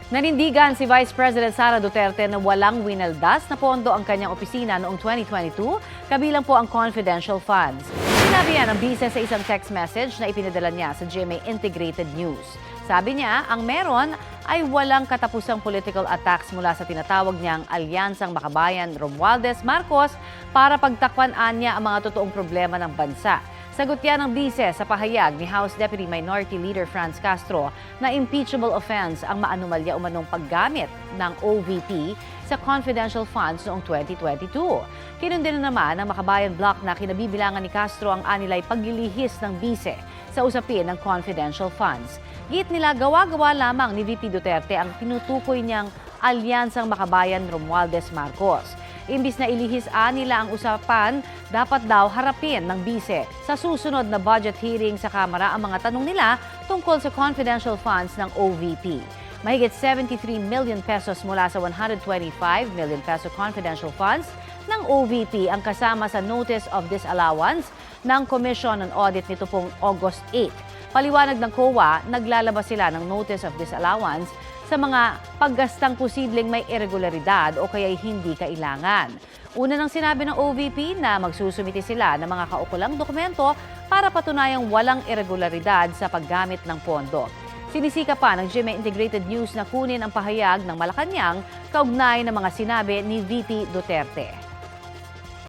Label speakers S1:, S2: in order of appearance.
S1: Nanindigan si Vice President Sara Duterte na walang winaldas na pondo ang kanyang opisina noong 2022, kabilang po ang confidential funds. Sinabi yan ng bise sa isang text message na ipinadala niya sa GMA Integrated News. Sabi niya, ang meron ay walang katapusang political attacks mula sa tinatawag niyang Alyansang Makabayan Romualdez Marcos para pagtakpan niya ang mga totoong problema ng bansa. Sagot yan ng bise sa pahayag ni House Deputy Minority Leader Franz Castro na impeachable offense ang maanumalya umanong paggamit ng OVP sa confidential funds noong 2022. Kinundin na naman ng Makabayan Bloc na kinabibilangan ni Castro ang anilay paglilihis ng bise sa usapin ng confidential funds. Git nila gawa-gawa lamang ni VP Duterte ang tinutukoy niyang Alyansang Makabayan Romualdez Marcos. Imbis na ilihis nila ang usapan, dapat daw harapin ng bise sa susunod na budget hearing sa Kamara ang mga tanong nila tungkol sa confidential funds ng OVP. Mahigit 73 million pesos mula sa 125 million peso confidential funds ng OVP ang kasama sa Notice of Disallowance ng Commission on Audit nito pong August 8. Paliwanag ng COA, naglalabas sila ng Notice of Disallowance sa mga paggastang posibleng may irregularidad o kaya'y hindi kailangan. Una nang sinabi ng OVP na magsusumiti sila ng mga kaukulang dokumento para patunayang walang irregularidad sa paggamit ng pondo. Sinisika pa ng GMA Integrated News na kunin ang pahayag ng Malacanang kaugnay ng mga sinabi ni VP Duterte.